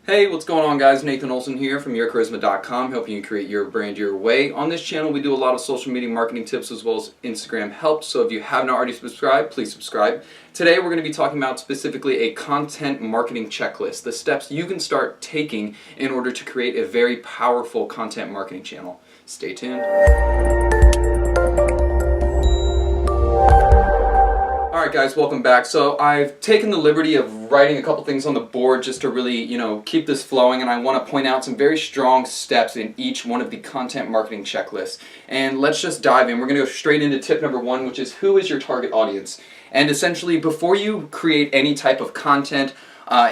Hey, what's going on, guys? Nathan Olson here from yourcharisma.com, helping you create your brand your way. On this channel, we do a lot of social media marketing tips as well as Instagram help, so if you haven't already subscribed, please subscribe. Today, we're going to be talking about specifically a content marketing checklist, the steps you can start taking in order to create a very powerful content marketing channel. Stay tuned. Alright guys, welcome back. So I've taken the liberty of writing a couple things on the board just to really, keep this flowing, and I want to point out some very strong steps in each one of the content marketing checklists. And let's just dive in. We're going to go straight into tip number one, which is who is your target audience? And essentially, before you create any type of content,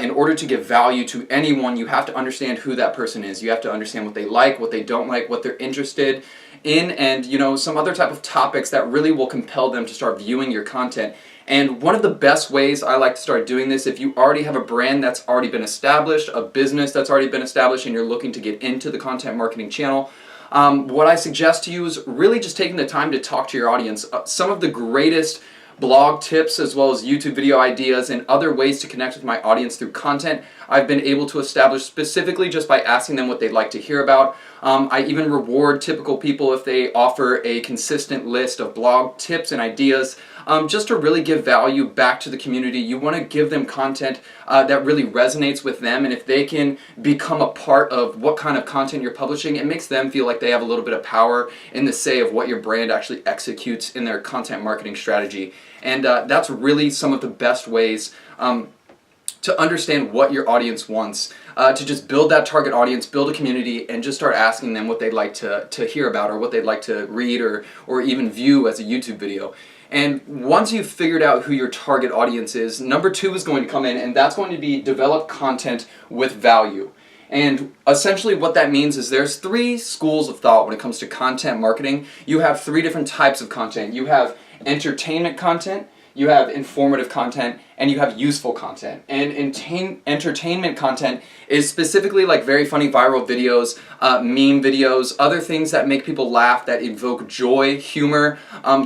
in order to give value to anyone, you have to understand who that person is. You have to understand what they like, what they don't like, what they're interested in, and some other type of topics that really will compel them to start viewing your content. And one of the best ways I like to start doing this, if you already have a brand that's already been established, a business that's already been established, and you're looking to get into the content marketing channel, what I suggest to you is really just taking the time to talk to your audience. Some of the greatest blog tips as well as YouTube video ideas and other ways to connect with my audience through content I've been able to establish specifically just by asking them what they'd like to hear about. I even reward typical people if they offer a consistent list of blog tips and ideas just to really give value back to the community. You want to give them content that really resonates with them, and if they can become a part of what kind of content you're publishing, it makes them feel like they have a little bit of power in the say of what your brand actually executes in their content marketing strategy. And that's really some of the best ways to understand what your audience wants, to just build that target audience, build a community, and just start asking them what they'd like to hear about or what they'd like to read or even view as a YouTube video. And once you've figured out who your target audience is, number two is going to come in, and that's going to be develop content with value. And essentially what that means is there's three schools of thought when it comes to content marketing. You have three different types of content. You have entertainment content, you have informative content, and you have useful content. And entertainment content is specifically like very funny viral videos, meme videos, other things that make people laugh, that evoke joy, humor.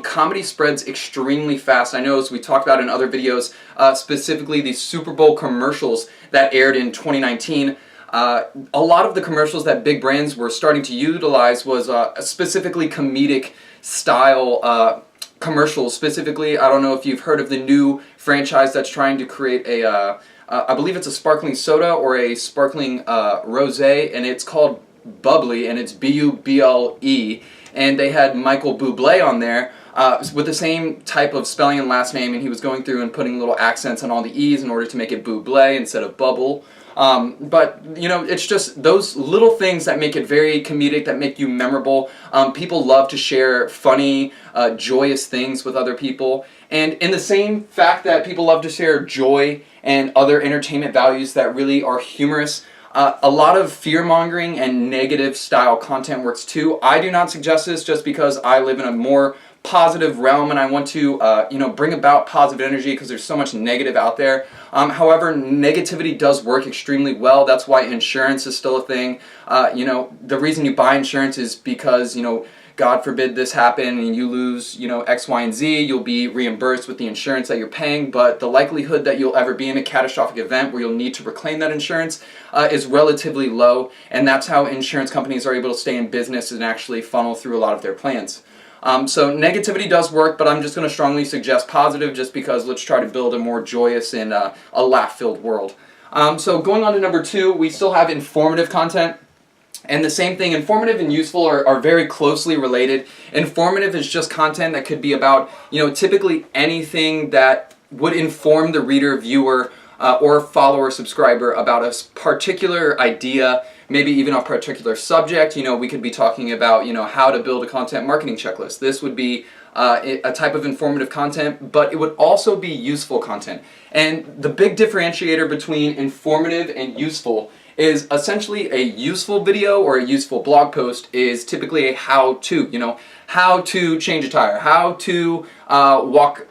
Comedy spreads extremely fast. I know, as we talked about in other videos, specifically the Super Bowl commercials that aired in 2019, a lot of the commercials that big brands were starting to utilize was specifically comedic style commercials. Specifically, I don't know if you've heard of the new franchise that's trying to create a, I believe it's a sparkling soda or a sparkling rosé, and it's called Bubbly, and it's B-U-B-L-E, and they had Michael Bublé on there with the same type of spelling and last name, and he was going through and putting little accents on all the E's in order to make it Bublé instead of Bubble. But it's just those little things that make it very comedic, that make you memorable. People love to share funny, joyous things with other people. And in the same fact that people love to share joy and other entertainment values that really are humorous, a lot of fear-mongering and negative style content works too. I do not suggest this just because I live in a more positive realm and I want to bring about positive energy because there's so much negative out there. However, negativity does work extremely well. That's why insurance is still a thing. The reason you buy insurance is because, God forbid this happen and you lose, X, Y, and Z, you'll be reimbursed with the insurance that you're paying, but the likelihood that you'll ever be in a catastrophic event where you'll need to reclaim that insurance is relatively low, and that's how insurance companies are able to stay in business and actually funnel through a lot of their plans. So negativity does work, but I'm just going to strongly suggest positive just because let's try to build a more joyous and a laugh-filled world. So going on to number two, we still have informative content. And the same thing, informative and useful are very closely related. Informative is just content that could be about, typically anything that would inform the reader, viewer, or follower, subscriber about a particular idea, maybe even a particular subject. We could be talking about, how to build a content marketing checklist. This would be a type of informative content, but it would also be useful content. And the big differentiator between informative and useful is essentially a useful video or a useful blog post is typically a how-to, how to change a tire, how to walk,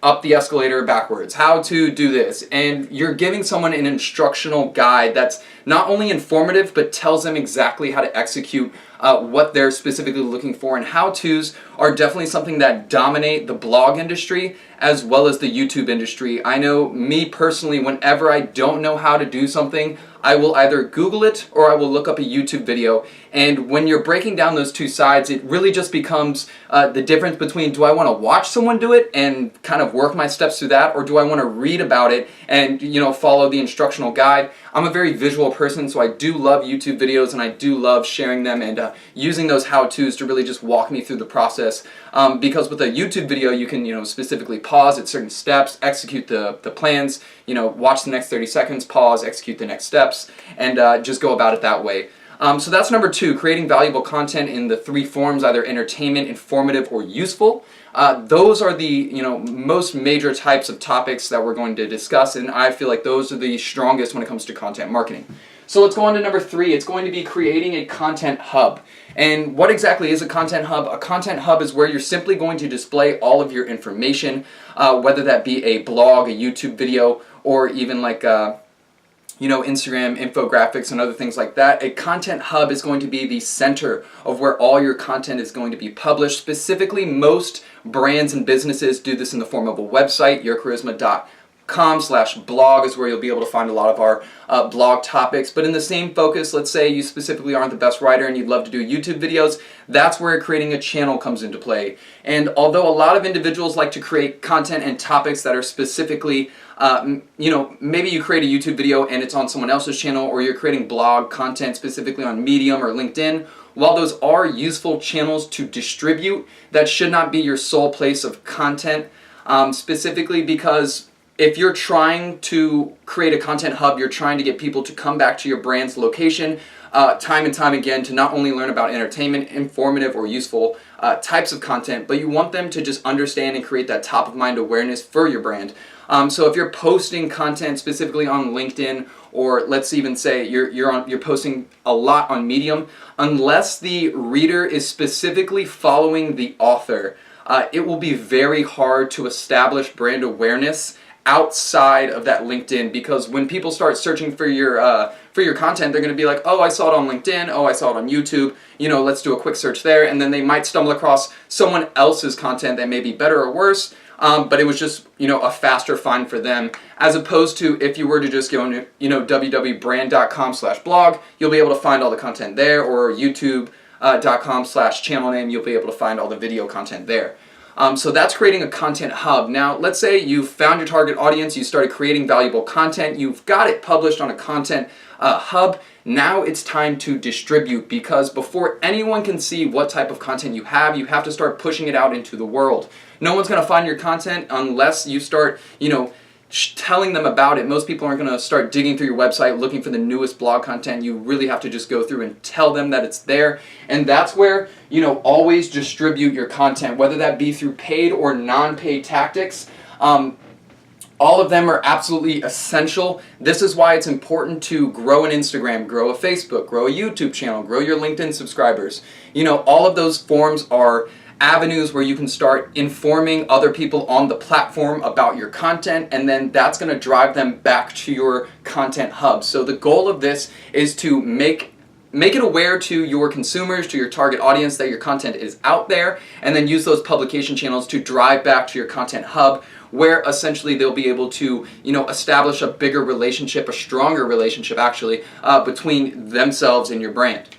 up the escalator backwards, how to do this. And you're giving someone an instructional guide that's not only informative, but tells them exactly how to execute what they're specifically looking for, and how-tos are definitely something that dominate the blog industry as well as the YouTube industry. I know me personally, whenever I don't know how to do something, I will either Google it or I will look up a YouTube video. And when you're breaking down those two sides, it really just becomes the difference between, do I want to watch someone do it and kind of work my steps through that, or do I want to read about it and follow the instructional guide? I'm a very visual person, so I do love YouTube videos and I do love sharing them and using those how-tos to really just walk me through the process. Because with a YouTube video, you can specifically pause at certain steps, execute the plans, watch the next 30 seconds, pause, execute the next steps, and just go about it that way. So that's number 2, creating valuable content in the 3 forms, either entertainment, informative, or useful. Those are the most major types of topics that we're going to discuss, and I feel like those are the strongest when it comes to content marketing. So let's go on to number 3. It's going to be creating a content hub. And what exactly is a content hub? A content hub is where you're simply going to display all of your information, whether that be a blog, a YouTube video, or even like Instagram infographics and other things like that. A content hub is going to be the center of where all your content is going to be published. Specifically, most brands and businesses do this in the form of a website. yourcharisma.com/blog is where you'll be able to find a lot of our blog topics. But in the same focus, let's say you specifically aren't the best writer and you'd love to do YouTube videos, that's where creating a channel comes into play. And although a lot of individuals like to create content and topics that are specifically maybe you create a YouTube video and it's on someone else's channel, or you're creating blog content specifically on Medium or LinkedIn. While those are useful channels to distribute, that should not be your sole place of content, specifically because if you're trying to create a content hub, you're trying to get people to come back to your brand's location time and time again to not only learn about entertainment, informative, or useful types of content, but you want them to just understand and create that top-of-mind awareness for your brand. So if you're posting content specifically on LinkedIn, or let's even say you're posting a lot on Medium, unless the reader is specifically following the author, it will be very hard to establish brand awareness outside of that LinkedIn, because when people start searching for your content, they're going to be like, oh, I saw it on LinkedIn, oh, I saw it on YouTube, let's do a quick search there, and then they might stumble across someone else's content that may be better or worse, but it was just a faster find for them, as opposed to if you were to just go into www.brand.com/blog, you'll be able to find all the content there, or youtube.com/channel name, you'll be able to find all the video content there. So that's creating a content hub. Now, let's say you've found your target audience, you started creating valuable content, you've got it published on a content hub. Now it's time to distribute, because before anyone can see what type of content you have to start pushing it out into the world. No one's going to find your content unless you start, telling them about it. Most people aren't going to start digging through your website looking for the newest blog content. You really have to just go through and tell them that it's there. And that's where, always distribute your content, whether that be through paid or non-paid tactics. All of them are absolutely essential. This is why it's important to grow an Instagram, grow a Facebook, grow a YouTube channel, grow your LinkedIn subscribers. All of those forms are avenues where you can start informing other people on the platform about your content, and then that's going to drive them back to your content hub. So the goal of this is to make it aware to your consumers, to your target audience, that your content is out there, and then use those publication channels to drive back to your content hub, where essentially they'll be able to establish a bigger relationship, a stronger relationship actually, between themselves and your brand.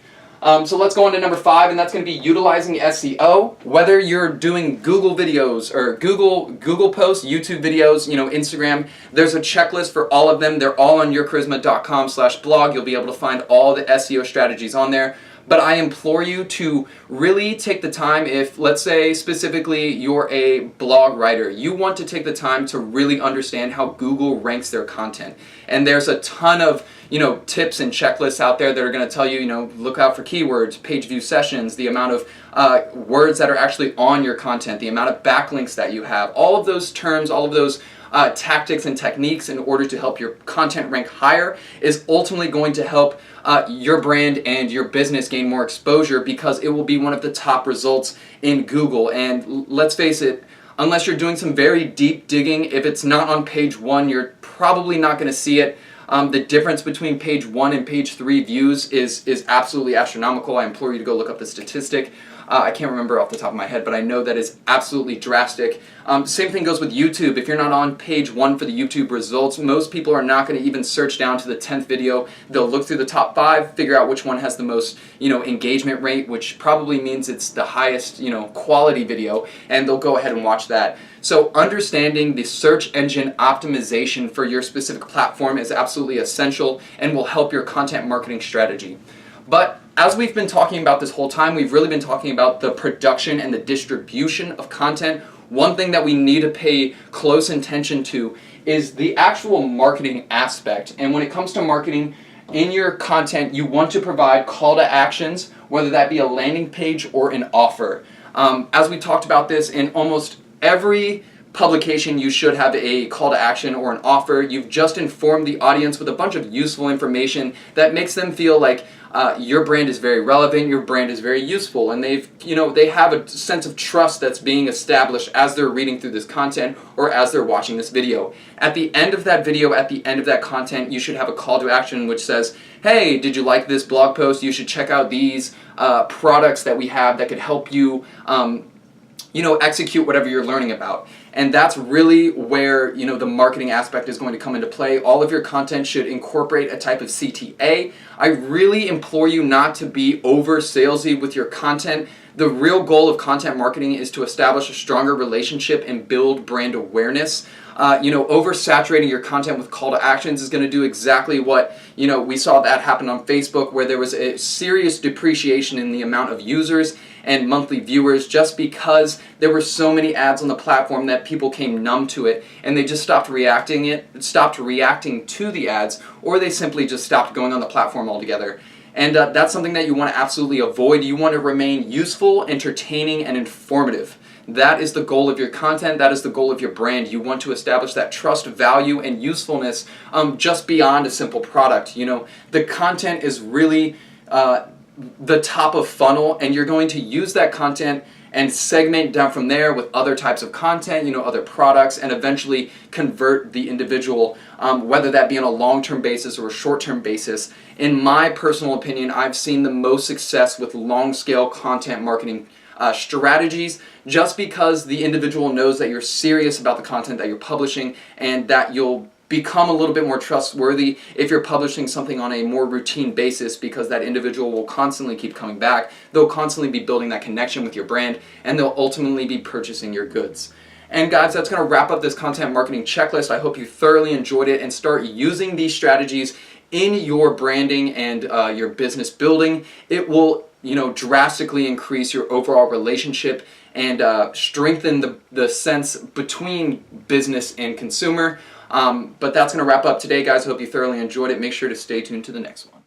So let's go on to number 5, and that's going to be utilizing SEO. Whether you're doing Google videos or Google posts, YouTube videos, Instagram, there's a checklist for all of them. They're all on yourcharisma.com/blog. You'll be able to find all the SEO strategies on there. But I implore you to really take the time, if, let's say, specifically you're a blog writer, you want to take the time to really understand how Google ranks their content. And there's a ton of, tips and checklists out there that are going to tell you, look out for keywords, page view sessions, the amount of words that are actually on your content, the amount of backlinks that you have, all of those terms, all of those tactics and techniques in order to help your content rank higher is ultimately going to help your brand and your business gain more exposure, because it will be one of the top results in Google. And let's face it, unless you're doing some very deep digging, if it's not on page 1, you're probably not going to see it. The difference between page 1 and page 3 views is absolutely astronomical. I implore you to go look up the statistic. I can't remember off the top of my head, but I know that is absolutely drastic. Same thing goes with YouTube. If you're not on page 1 for the YouTube results, most people are not going to even search down to the 10th video. They'll look through the top 5, figure out which one has the most, engagement rate, which probably means it's the highest, quality video, and they'll go ahead and watch that. So understanding the search engine optimization for your specific platform is absolutely essential and will help your content marketing strategy. But as we've been talking about this whole time, we've really been talking about the production and the distribution of content. One thing that we need to pay close attention to is the actual marketing aspect. And when it comes to marketing, in your content, you want to provide call to actions, whether that be a landing page or an offer. As we talked about this, in almost every publication you should have a call to action or an offer. You've just informed the audience with a bunch of useful information that makes them feel like your brand is very relevant, your brand is very useful, and they have a sense of trust that's being established as they're reading through this content or as they're watching this video. At the end of that video, at the end of that content, you should have a call to action which says, hey, did you like this blog post? You should check out these products that we have that could help you execute whatever you're learning about. And that's really where, the marketing aspect is going to come into play. All of your content should incorporate a type of CTA. I really implore you not to be over salesy with your content. The real goal of content marketing is to establish a stronger relationship and build brand awareness. Oversaturating your content with call to actions is going to do exactly what, we saw that happen on Facebook, where there was a serious depreciation in the amount of users and monthly viewers just because there were so many ads on the platform that people came numb to it and they just stopped reacting to the ads, or they simply just stopped going on the platform altogether. And that's something that you want to absolutely avoid. You want to remain useful, entertaining, and informative. That is the goal of your content. That is the goal of your brand. You want to establish that trust, value, and usefulness just beyond a simple product. The content is really the top of funnel, and you're going to use that content and segment down from there with other types of content, other products, and eventually convert the individual, whether that be on a long-term basis or a short-term basis. In my personal opinion, I've seen the most success with long-scale content marketing strategies, just because the individual knows that you're serious about the content that you're publishing and that you'll become a little bit more trustworthy if you're publishing something on a more routine basis, because that individual will constantly keep coming back. They'll constantly be building that connection with your brand, and they'll ultimately be purchasing your goods. And guys, that's going to wrap up this content marketing checklist. I hope you thoroughly enjoyed it and start using these strategies in your branding and your business building. It will drastically increase your overall relationship and strengthen the sense between business and consumer. But that's going to wrap up today, guys. I hope you thoroughly enjoyed it. Make sure to stay tuned to the next one.